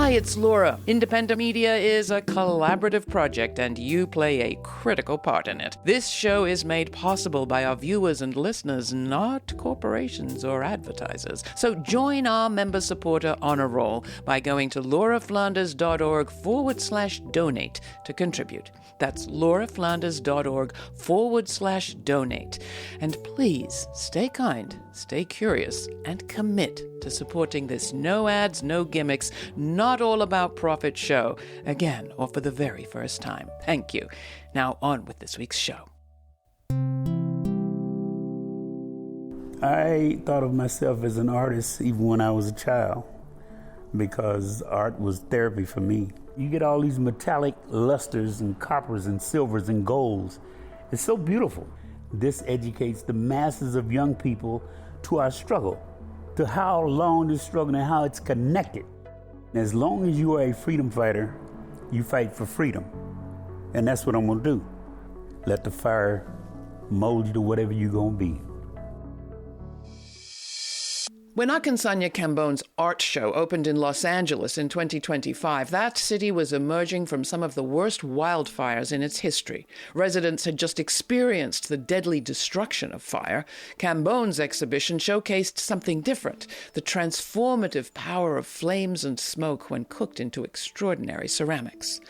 Hi, it's Laura. Independent media is a collaborative project, and you play a critical part in it. This show is made possible by our viewers and listeners, not corporations or advertisers. So join our member supporter honor roll by going to lauraflanders.org/donate to contribute. That's lauraflanders.org/donate. And please stay kind, stay curious, and commit to supporting this no ads, no gimmicks, not all about profit show, again, or for the very first time. Thank you. Now on with this week's show. I thought of myself as an artist even when I was a child, because art was therapy for me. You get all these metallic lusters and coppers and silvers and golds. It's so beautiful. This educates the masses of young people to our struggle, to how long this struggle and how it's connected. As long as you are a freedom fighter, you fight for freedom. And that's what I'm gonna do. Let the fire mold you to whatever you're gonna be. When Akinsanya Kambon's art show opened in Los Angeles in 2025, that city was emerging from some of the worst wildfires in its history. Residents had just experienced the deadly destruction of fire. Kambon's exhibition showcased something different, the transformative power of flames and smoke when cooked into extraordinary ceramics.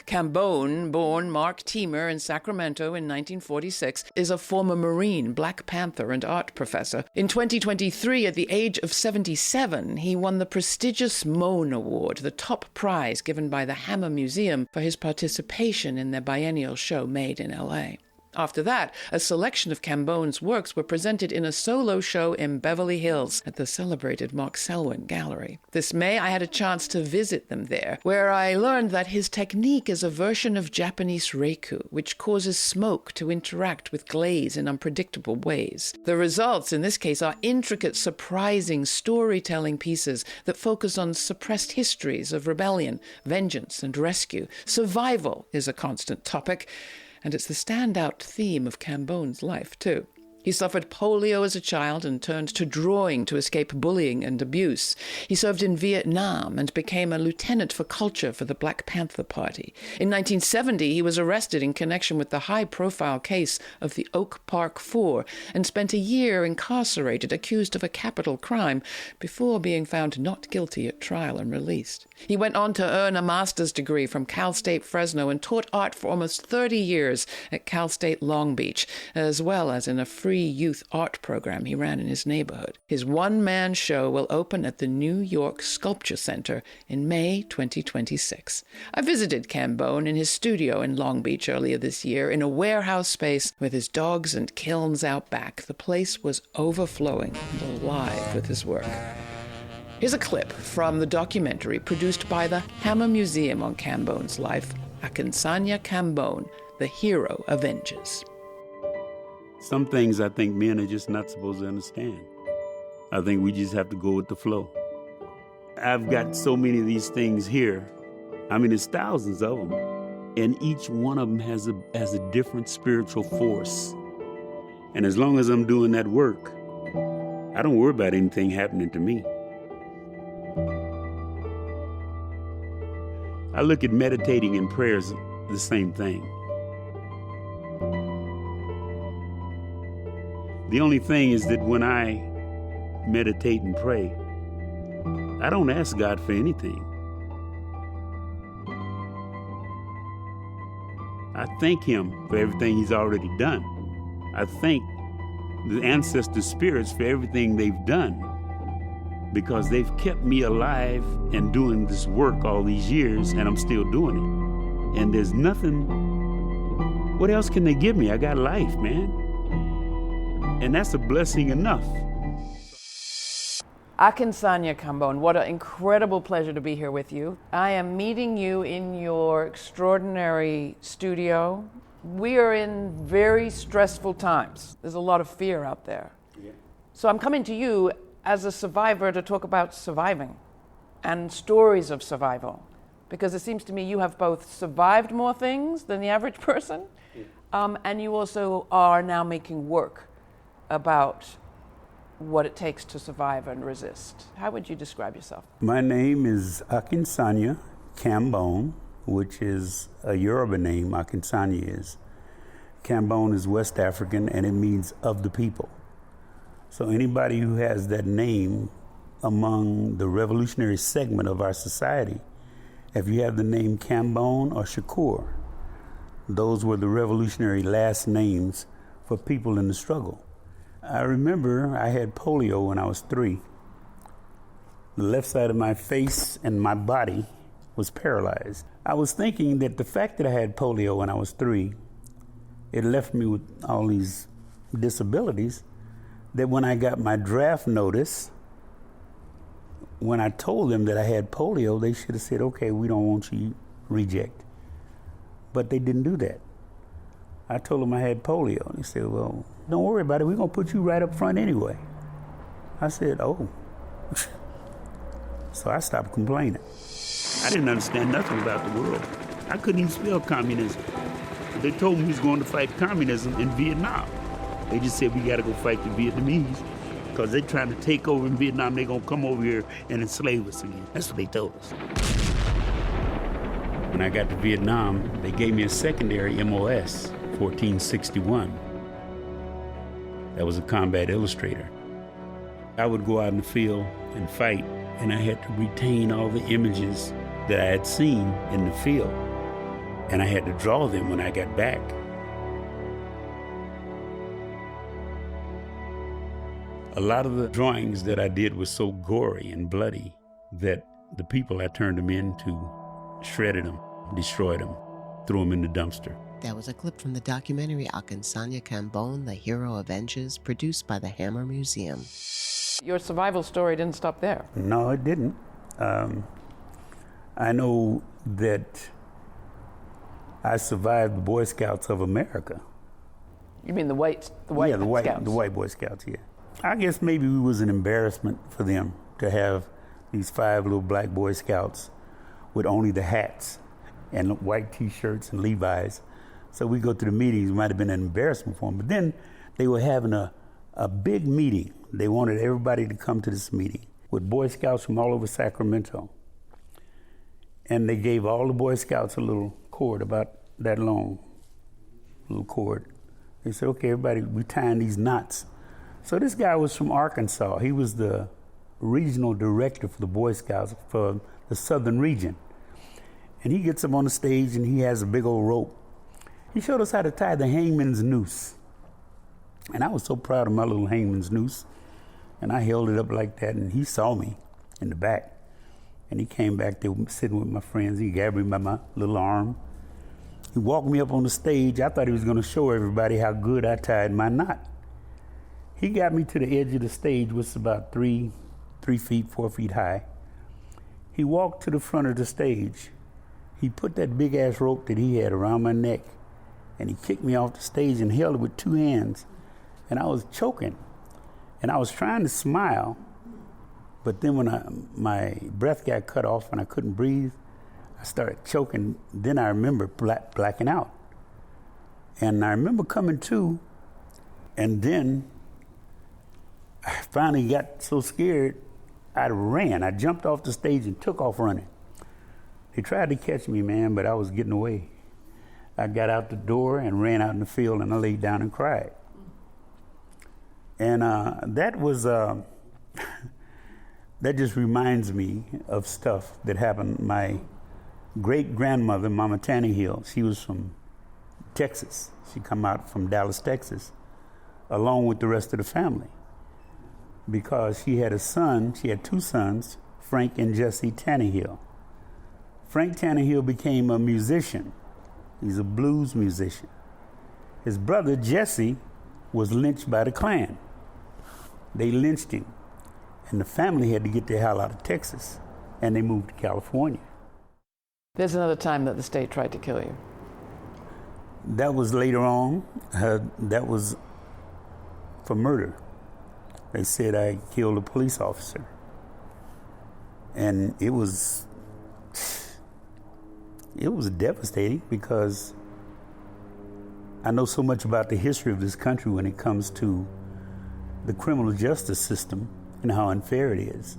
Kambon, born Mark Teamer in Sacramento in 1946, is a former Marine, Black Panther, and art professor. In 2023, at the age of 77, he won the prestigious Mohn Award, the top prize given by the Hammer Museum for his participation in their biennial show Made in LA. After that, a selection of Kambon's works were presented in a solo show in Beverly Hills at the celebrated Marc Selwyn Gallery. This May, I had a chance to visit them there, where I learned that his technique is a version of Japanese reiku, which causes smoke to interact with glaze in unpredictable ways. The results, in this case, are intricate, surprising storytelling pieces that focus on suppressed histories of rebellion, vengeance, and rescue. Survival is a constant topic, and it's the standout theme of Kambon's life, too. He suffered polio as a child and turned to drawing to escape bullying and abuse. He served in Vietnam and became a lieutenant for culture for the Black Panther Party. In 1970, he was arrested in connection with the high-profile case of the Oak Park Four and spent a year incarcerated, accused of a capital crime, before being found not guilty at trial and released. He went on to earn a master's degree from Cal State Fresno and taught art for almost 30 years at Cal State Long Beach, as well as in a free youth art program he ran in his neighborhood. His one-man show will open at the New York Sculpture Center in May 2026. I visited Kambon in his studio in Long Beach earlier this year in a warehouse space with his dogs and kilns out back. The place was overflowing and alive with his work. Here's a clip from the documentary produced by the Hammer Museum on Kambon's life, Akinsanya Kambon, The Hero Avenges. Some things I think men are just not supposed to understand. I think we just have to go with the flow. I've got so many of these things here. I mean, there's thousands of them. And each one of them has a different spiritual force. And as long as I'm doing that work, I don't worry about anything happening to me. I look at meditating and prayer as the same thing. The only thing is that when I meditate and pray, I don't ask God for anything. I thank Him for everything He's already done. I thank the ancestor spirits for everything they've done, because they've kept me alive and doing this work all these years, and I'm still doing it. And there's nothing, what else can they give me? I got life, man. And that's a blessing enough. Akinsanya Kambon, what an incredible pleasure to be here with you. I am meeting you in your extraordinary studio. We are in very stressful times. There's a lot of fear out there. Yeah. So I'm coming to you as a survivor to talk about surviving and stories of survival, because it seems to me you have both survived more things than the average person, and you also are now making work about what it takes to survive and resist. How would you describe yourself? My name is Akinsanya Kambon, which is a Yoruba name. Akinsanya is. Kambon is West African, and it means of the people. So anybody who has that name among the revolutionary segment of our society, if you have the name Kambon or Shakur, those were the revolutionary last names for people in the struggle. I remember I had polio when I was 3. The left side of my face and my body was paralyzed. I was thinking that the fact that I had polio when I was 3, it left me with all these disabilities, that when I got my draft notice, when I told them that I had polio, they should have said, okay, we don't want you, reject. But they didn't do that. I told them I had polio. They said, well, don't worry about it. We're going to put you right up front anyway. I said, oh. So I stopped complaining. I didn't understand nothing about the world. I couldn't even spell communism. They told me we was going to fight communism in Vietnam. They just said we got to go fight the Vietnamese because they're trying to take over in Vietnam. They're going to come over here and enslave us again. That's what they told us. When I got to Vietnam, they gave me a secondary MOS, 1461. That was a combat illustrator. I would go out in the field and fight, and I had to retain all the images that I had seen in the field, and I had to draw them when I got back. A lot of the drawings that I did were so gory and bloody that the people I turned them into shredded them, destroyed them, threw them in the dumpster. That was a clip from the documentary Akinsanya Kambon, The Hero Avenges, produced by the Hammer Museum. Your survival story didn't stop there. No, it didn't. I know that I survived the Boy Scouts of America. You mean the white Scouts? The white Boy Scouts, yeah. I guess maybe we was an embarrassment for them to have these 5 little black Boy Scouts with only the hats and white T-shirts and Levi's. So we go to the meetings, it might have been an embarrassment for them. But then they were having a big meeting. They wanted everybody to come to this meeting with Boy Scouts from all over Sacramento. And they gave all the Boy Scouts a little cord about that long, little cord. They said, okay, everybody, we're tying these knots. So this guy was from Arkansas. He was the regional director for the Boy Scouts for the southern region. And he gets up on the stage and he has a big old rope. He showed us how to tie the hangman's noose. And I was so proud of my little hangman's noose. And I held it up like that, and he saw me in the back. And he came back there sitting with my friends. He grabbed me by my little arm. He walked me up on the stage. I thought he was going to show everybody how good I tied my knot. He got me to the edge of the stage, which is about 4 feet high. He walked to the front of the stage. He put that big-ass rope that he had around my neck, and he kicked me off the stage and held it with 2 hands. And I was choking. And I was trying to smile, but then when my breath got cut off and I couldn't breathe, I started choking. Then I remember blacking out. And I remember coming to, and then I finally got so scared, I ran. I jumped off the stage and took off running. They tried to catch me, man, but I was getting away. I got out the door and ran out in the field, and I laid down and cried. And that was, that just reminds me of stuff that happened. My great-grandmother, Mama Tannehill, she was from Texas. She come out from Dallas, Texas, along with the rest of the family. Because she had she had 2 sons, Frank and Jesse Tannehill. Frank Tannehill became a musician. He's a blues musician. His brother, Jesse, was lynched by the Klan. They lynched him. And the family had to get the hell out of Texas. And they moved to California. There's another time that the state tried to kill you. That was later on. That was for murder. They said I killed a police officer. And it was devastating because I know so much about the history of this country when it comes to the criminal justice system and how unfair it is.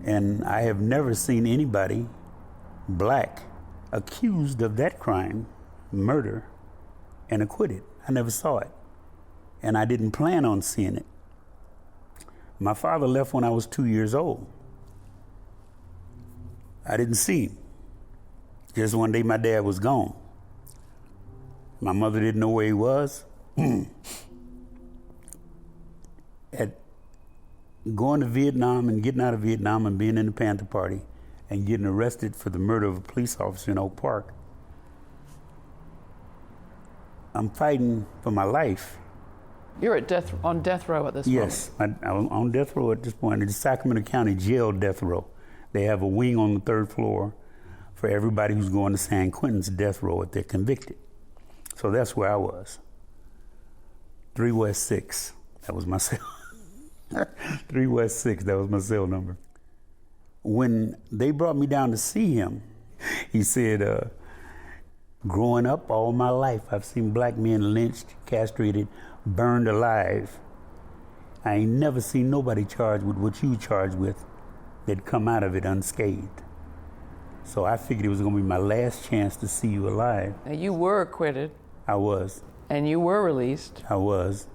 And I have never seen anybody black accused of that crime, murder, and acquitted. I never saw it. And I didn't plan on seeing it. My father left when I was 2 years old. I didn't see him. Just one day my dad was gone. My mother didn't know where he was. At going to Vietnam and getting out of Vietnam and being in the Panther Party and getting arrested for the murder of a police officer in Oak Park, I'm fighting for my life. You're on death row at this moment? Yes, I'm on death row at this point. It's Sacramento County Jail death row. They have a wing on the third floor for everybody who's going to San Quentin's death row if they're convicted. So that's where I was. 3 West 6, that was my cell. 3 West 6, that was my cell number. When they brought me down to see him, he said, growing up all my life, I've seen black men lynched, castrated, burned alive. I ain't never seen nobody charged with what you charged with that come out of it unscathed. So I figured it was gonna be my last chance to see you alive. Now, you were acquitted. I was. And you were released. I was.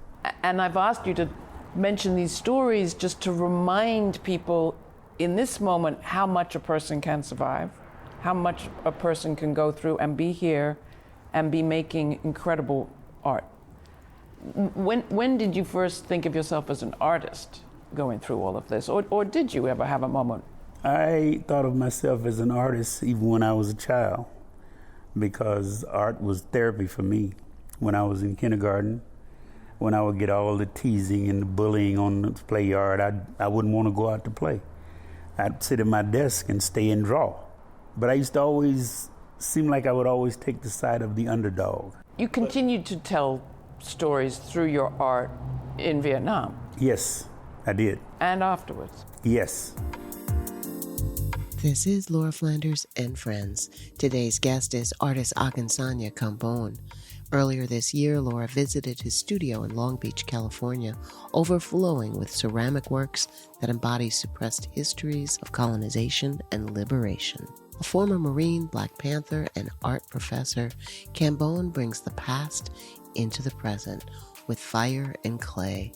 And I've asked you to mention these stories just to remind people in this moment how much a person can survive, how much a person can go through and be here and be making incredible art. When did you first think of yourself as an artist going through all of this? Or did you ever have a moment? I thought of myself as an artist even when I was a child, because art was therapy for me. When I was in kindergarten, when I would get all the teasing and the bullying on the play yard, I wouldn't want to go out to play. I'd sit at my desk and stay and draw. But I used to always seem like I would always take the side of the underdog. You continued to tell stories through your art in Vietnam. Yes, I did. And afterwards. Yes. This is Laura Flanders and Friends. Today's guest is artist Akinsanya Kambon. Earlier this year, Laura visited his studio in Long Beach, California, overflowing with ceramic works that embody suppressed histories of colonization and liberation. A former Marine, Black Panther, and art professor, Kambon brings the past into the present with fire and clay.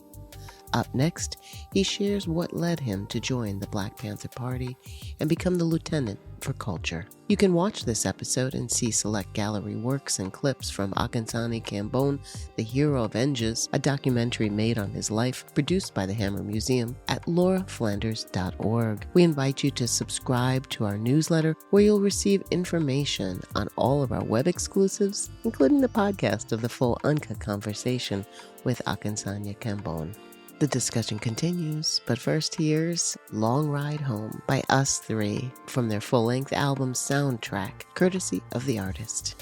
Up next, he shares what led him to join the Black Panther Party and become the lieutenant for culture. You can watch this episode and see select gallery works and clips from Akinsanya Kambon, The Hero Avenges, a documentary made on his life, produced by the Hammer Museum, at lauraflanders.org. We invite you to subscribe to our newsletter, where you'll receive information on all of our web exclusives, including the podcast of the full uncut conversation with Akinsanya Kambon. The discussion continues, but first here's Long Ride Home by Us Three from their full-length album Soundtrack, courtesy of the artist.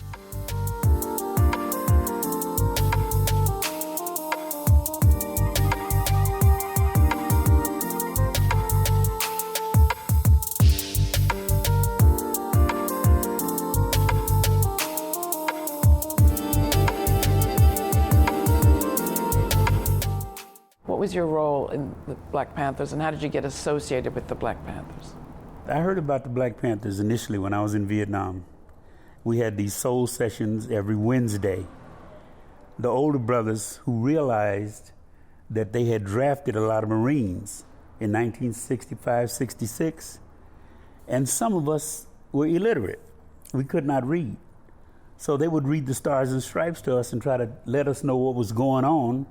What was your role in the Black Panthers, and how did you get associated with the Black Panthers? I heard about the Black Panthers initially when I was in Vietnam. We had these soul sessions every Wednesday. The older brothers who realized that they had drafted a lot of Marines in 1965, 66, and some of us were illiterate. We could not read. So they would read the Stars and Stripes to us and try to let us know what was going on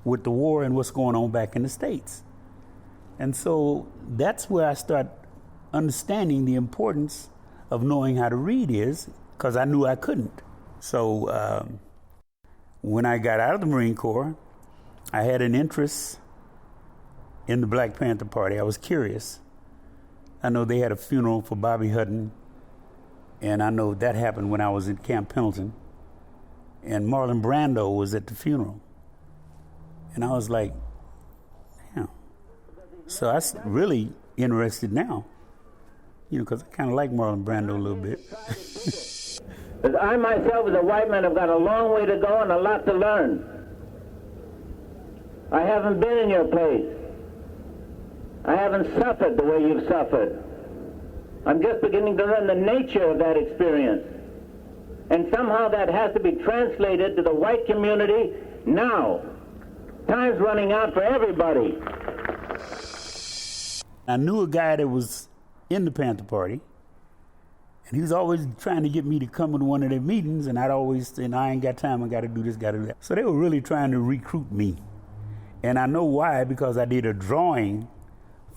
with the war and what's going on back in the States. And so that's where I start understanding the importance of knowing how to read is, because I knew I couldn't. So when I got out of the Marine Corps, I had an interest in the Black Panther Party. I was curious. I know they had a funeral for Bobby Hutton, and I know that happened when I was at Camp Pendleton, and Marlon Brando was at the funeral. And I was like, damn. So I'm really interested now, because I kind of like Marlon Brando a little bit. I myself, as a white man, have got a long way to go and a lot to learn. I haven't been in your place. I haven't suffered the way you've suffered. I'm just beginning to learn the nature of that experience. And somehow that has to be translated to the white community now. Time's running out for everybody. I knew a guy that was in the Panther Party, and he was always trying to get me to come to one of their meetings, and I'd always say, I ain't got time, I got to do this, got to do that. So they were really trying to recruit me. And I know why, because I did a drawing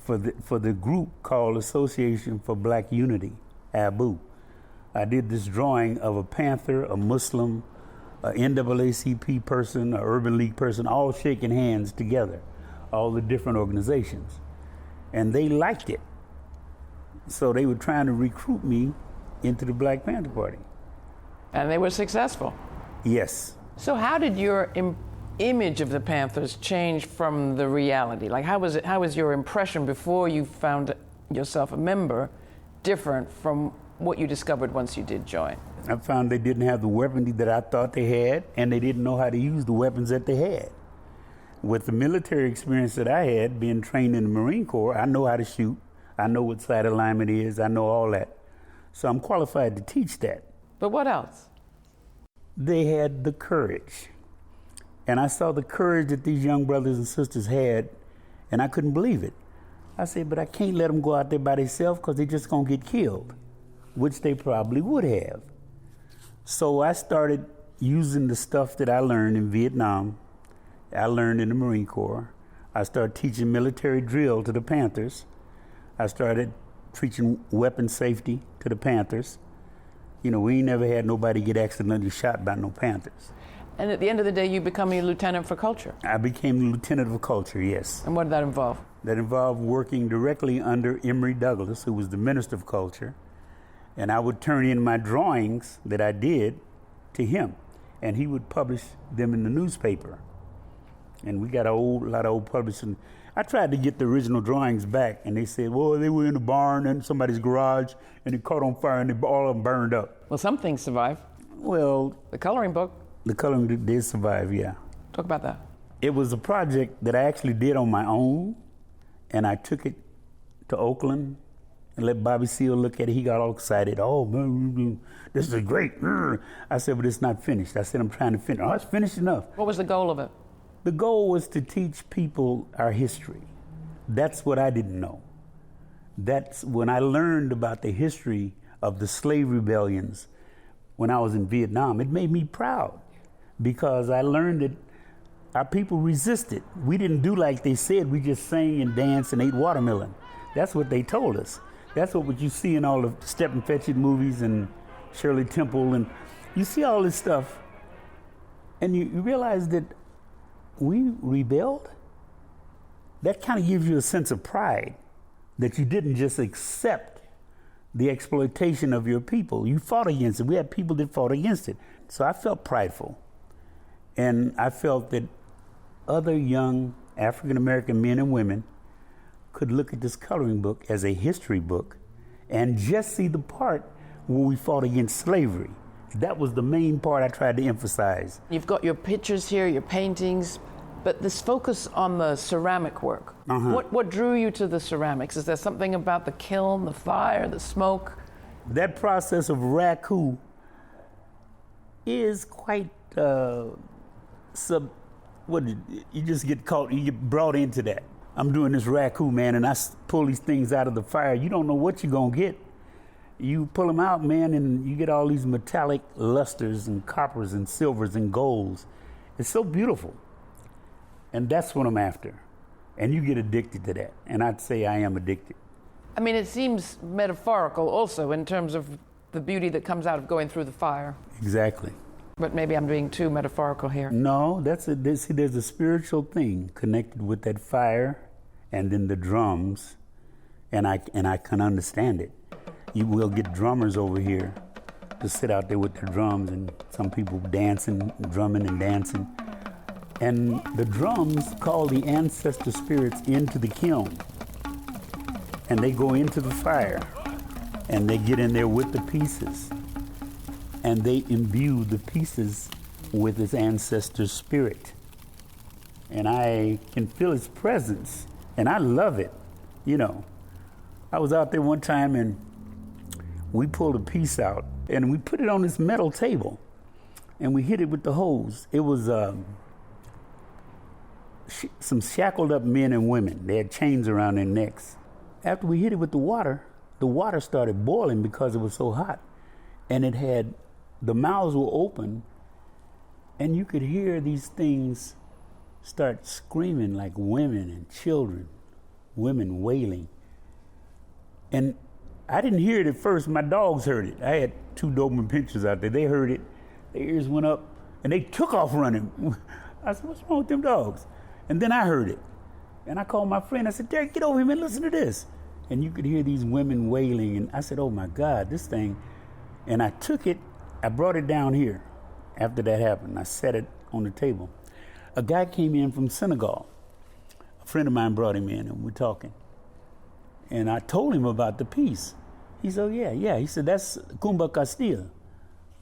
for the group called Association for Black Unity, ABU. I did this drawing of a Panther, a Muslim, a NAACP person, a Urban League person, all shaking hands together, all the different organizations. And they liked it. So they were trying to recruit me into the Black Panther Party. And they were successful. Yes. So how did your image of the Panthers change from the reality? Like, how was your impression before you found yourself a member different from what you discovered once you did join? I found they didn't have the weaponry that I thought they had, and they didn't know how to use the weapons that they had. With the military experience that I had, being trained in the Marine Corps, I know how to shoot. I know what side alignment is. I know all that. So I'm qualified to teach that. But what else? They had the courage. And I saw the courage that these young brothers and sisters had, and I couldn't believe it. I said, but I can't let them go out there by themselves because they're just going to get killed, which they probably would have. So I started using the stuff that I learned in Vietnam, I learned in the Marine Corps. I started teaching military drill to the Panthers. I started teaching weapon safety to the Panthers. You know, we ain't never had nobody get accidentally shot by no Panthers. And at the end of the day, you become a lieutenant for culture. I became the lieutenant of culture, yes. And what did that involve? That involved working directly under Emory Douglas, who was the minister of culture. And I would turn in my drawings that I did to him, and he would publish them in the newspaper. And we got a lot of old publishing. I tried to get the original drawings back, and they said, well, they were in the barn in somebody's garage, and it caught on fire, and all of them burned up. Well, some things survive. Well, the coloring book. The coloring did survive, yeah. Talk about that. It was a project that I actually did on my own, and I took it to Oakland and let Bobby Seale look at it. He got all excited. Oh, man, this is great. I said, but it's not finished. I said, I'm trying to finish. Oh, it's finished enough. What was the goal of it? The goal was to teach people our history. That's what I didn't know. That's when I learned about the history of the slave rebellions when I was in Vietnam. It made me proud because I learned that our people resisted. We didn't do like they said. We just sang and danced and ate watermelon. That's what they told us. That's what you see in all the Step and Fetch It movies and Shirley Temple. And you see all this stuff, and you realize that we rebelled. That kind of gives you a sense of pride that you didn't just accept the exploitation of your people. You fought against it. We had people that fought against it. So I felt prideful. And I felt that other young African-American men and women could look at this coloring book as a history book and just see the part where we fought against slavery. That was the main part I tried to emphasize. You've got your pictures here, your paintings, but this focus on the ceramic work. What drew you to the ceramics? Is there something about the kiln, the fire, the smoke? That process of raku is quite you just get caught, you get brought into that. I'm doing this raku, man, and I pull these things out of the fire. You don't know what you're gonna get. You pull them out, man, and you get all these metallic lusters and coppers and silvers and golds. It's so beautiful. And that's what I'm after. And you get addicted to that. And I'd say I am addicted. I mean, it seems metaphorical also in terms of the beauty that comes out of going through the fire. Exactly. But maybe I'm being too metaphorical here. No, there's a spiritual thing connected with that fire and then the drums, and I can understand it. You will get drummers over here to sit out there with their drums, and some people dancing, drumming and dancing. And the drums call the ancestor spirits into the kiln. And they go into the fire, and they get in there with the pieces. And they imbue the pieces with its ancestor spirit. and I can feel his presence, and I love it. I was out there one time, and we pulled a piece out, and we put it on this metal table, and we hit it with the hose. It was some shackled up men and women. They had chains around their necks. After we hit it with the water started boiling because it was so hot. And the mouths were open, and you could hear these things start screaming like women and children, women wailing. And I didn't hear it at first. My dogs heard it. I had 2 Doberman pinschers out there. They heard it. Their ears went up, and they took off running. I said, what's wrong with them dogs? And then I heard it. And I called my friend. I said, Derek, get over here, man. Listen to this. And you could hear these women wailing. And I said, oh, my God, this thing. And I took it. I brought it down here after that happened. I set it on the table. A guy came in from Senegal. A friend of mine brought him in, and we're talking. And I told him about the piece. He said, oh, yeah. He said, that's Kumba Castile.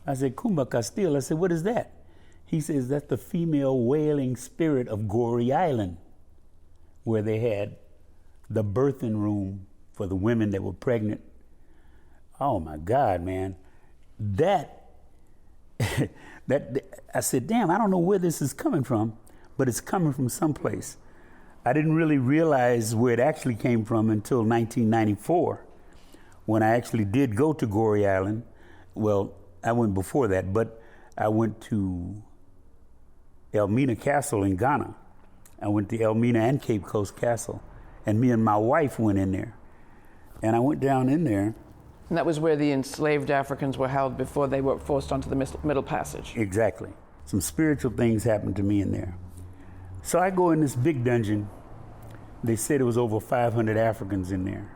I said, Kumba Castile? I said, what is that? He says, that's the female wailing spirit of Goree Island, where they had the birthing room for the women that were pregnant. Oh, my God, man. That I said, damn, I don't know where this is coming from, but it's coming from someplace. I didn't really realize where it actually came from until 1994, when I actually did go to Goree Island. Well, I went before that, but I went to Elmina Castle in Ghana. I went to Elmina and Cape Coast Castle, and me and my wife went in there. And I went down in there. And that was where the enslaved Africans were held before they were forced onto the Middle Passage. Exactly. Some spiritual things happened to me in there. So I go in this big dungeon. They said it was over 500 Africans in there.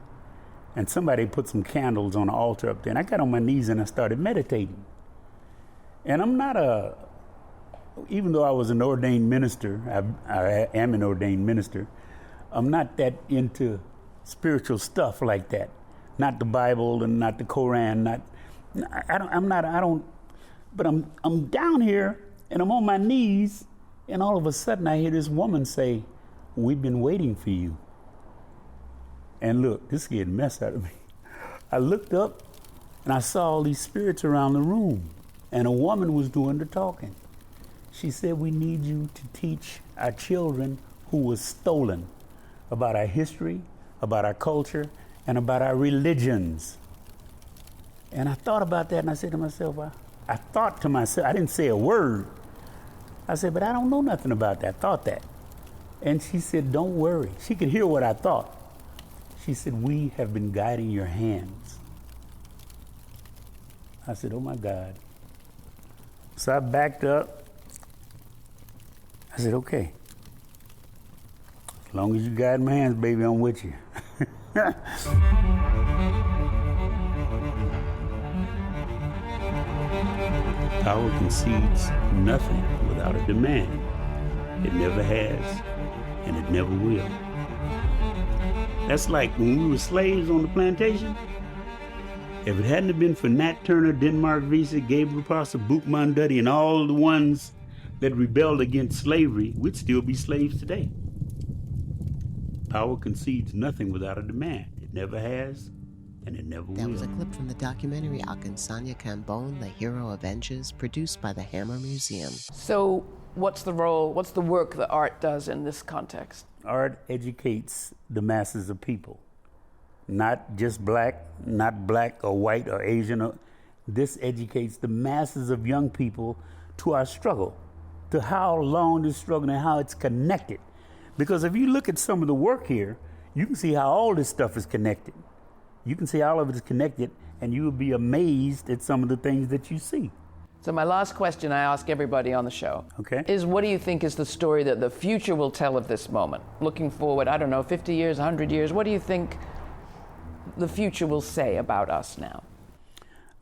And somebody put some candles on the altar up there. And I got on my knees and I started meditating. And I'm not even though I was an ordained minister, I am an ordained minister, I'm not that into spiritual stuff like that. Not the Bible and not the Koran, but I'm down here and I'm on my knees, and all of a sudden I hear this woman say, we've been waiting for you. And look, this scared the mess out of me. I looked up and I saw all these spirits around the room, and a woman was doing the talking. She said, we need you to teach our children who was stolen about our history, about our culture, and about our religions. And I thought about that, and I said to myself, I thought to myself, I didn't say a word. I said, but I don't know nothing about that. I thought that. And she said, don't worry. She could hear what I thought. She said, we have been guiding your hands. I said, oh my God. So I backed up. I said, okay. As long as you guide my hands, baby, I'm with you. Power concedes nothing without a demand. It never has, and it never will. That's like when we were slaves on the plantation. If it hadn't been for Nat Turner, Denmark Vesey, Gabriel Prosser, Boukman Duddy, and all the ones that rebelled against slavery, we'd still be slaves today. Power concedes nothing without a demand. It never has, and it never will. That was a clip from the documentary Akinsanya Kambon, The Hero Avenges, produced by the Hammer Museum. So what's the work that art does in this context? Art educates the masses of people. Not just black, not black or white or Asian. This educates the masses of young people to our struggle, to how long this struggle and how it's connected. Because if you look at some of the work here, you can see how all this stuff is connected. You can see all of it is connected, and you will be amazed at some of the things that you see. So my last question I ask everybody on the show is, what do you think is the story that the future will tell of this moment? Looking forward, 50 years, 100 years, what do you think the future will say about us now?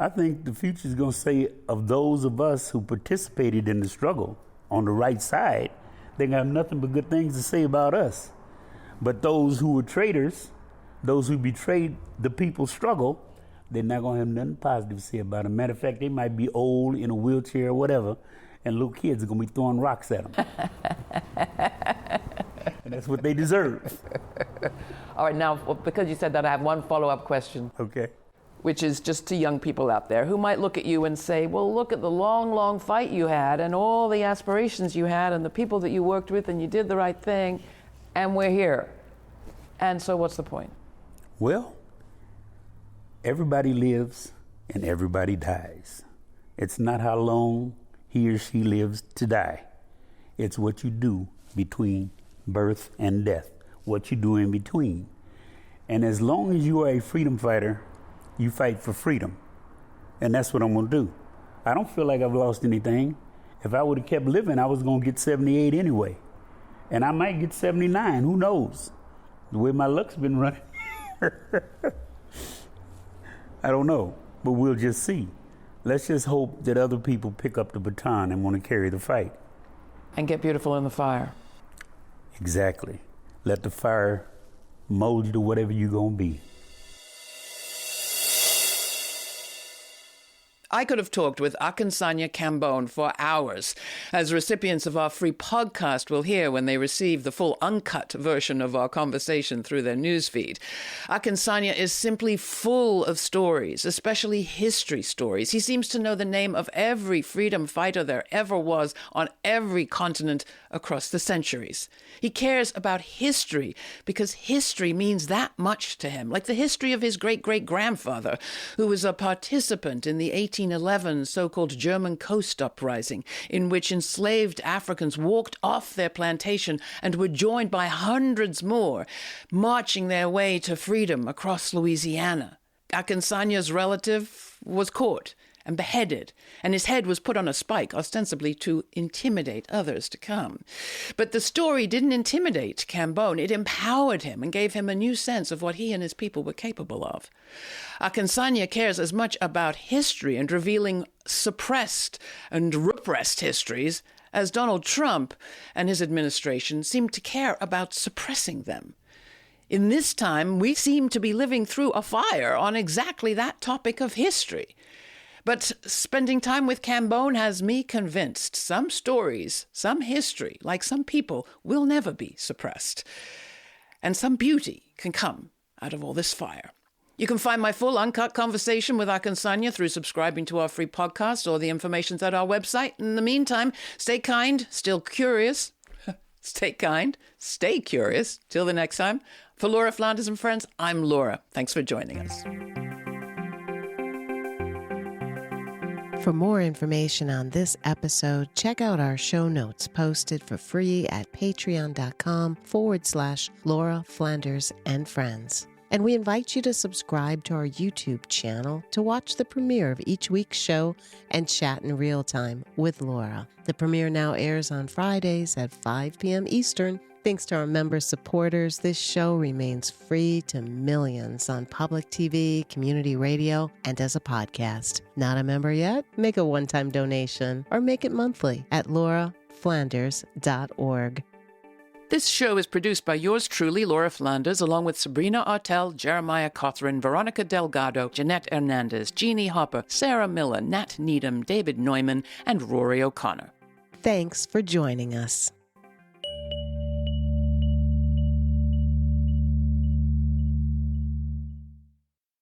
I think the future is going to say of those of us who participated in the struggle on the right side, they have nothing but good things to say about us. But those who were traitors, those who betrayed the people's struggle, they're not going to have nothing positive to say about them. Matter of fact, they might be old, in a wheelchair or whatever, and little kids are going to be throwing rocks at them. And that's what they deserve. All right, now, because you said that, I have one follow-up question. Okay. Which is just to young people out there who might look at you and say, well, look at the long, long fight you had and all the aspirations you had and the people that you worked with and you did the right thing, and we're here. And so what's the point? Well, everybody lives and everybody dies. It's not how long he or she lives to die. It's what you do between birth and death, what you do in between. And as long as you are a freedom fighter, you fight for freedom. And that's what I'm going to do. I don't feel like I've lost anything. If I would have kept living, I was going to get 78 anyway. And I might get 79, who knows? The way my luck's been running. I don't know, but we'll just see. Let's just hope that other people pick up the baton and want to carry the fight. And get beautiful in the fire. Exactly. Let the fire mold you to whatever you're going to be. I could have talked with Akinsanya Kambon for hours, as recipients of our free podcast will hear when they receive the full uncut version of our conversation through their newsfeed. Akinsanya is simply full of stories, especially history stories. He seems to know the name of every freedom fighter there ever was on every continent across the centuries. He cares about history because history means that much to him, like the history of his great-great-grandfather, who was a participant in the 1811 so-called German Coast Uprising, in which enslaved Africans walked off their plantation and were joined by hundreds more, marching their way to freedom across Louisiana. Akinsanya's relative was caught and beheaded, and his head was put on a spike, ostensibly to intimidate others to come. But the story didn't intimidate Kambon. It empowered him and gave him a new sense of what he and his people were capable of. Akinsanya cares as much about history and revealing suppressed and repressed histories as Donald Trump and his administration seem to care about suppressing them. In this time, we seem to be living through a fire on exactly that topic of history. But spending time with Kambon has me convinced some stories, some history, like some people, will never be suppressed. And some beauty can come out of all this fire. You can find my full uncut conversation with Akinsanya through subscribing to our free podcast, or the information's at our website. In the meantime, stay kind, still curious. Stay kind, stay curious. Till the next time. For Laura Flanders and friends, I'm Laura. Thanks for joining us. For more information on this episode, check out our show notes posted for free at patreon.com/Laura Flanders and Friends. And we invite you to subscribe to our YouTube channel to watch the premiere of each week's show and chat in real time with Laura. The premiere now airs on Fridays at 5 p.m. Eastern. Thanks to our member supporters, this show remains free to millions on public TV, community radio, and as a podcast. Not a member yet? Make a one-time donation or make it monthly at lauraflanders.org. This show is produced by yours truly, Laura Flanders, along with Sabrina Artel, Jeremiah Cothran, Veronica Delgado, Jeanette Hernandez, Jeannie Hopper, Sarah Miller, Nat Needham, David Neumann, and Rory O'Connor. Thanks for joining us.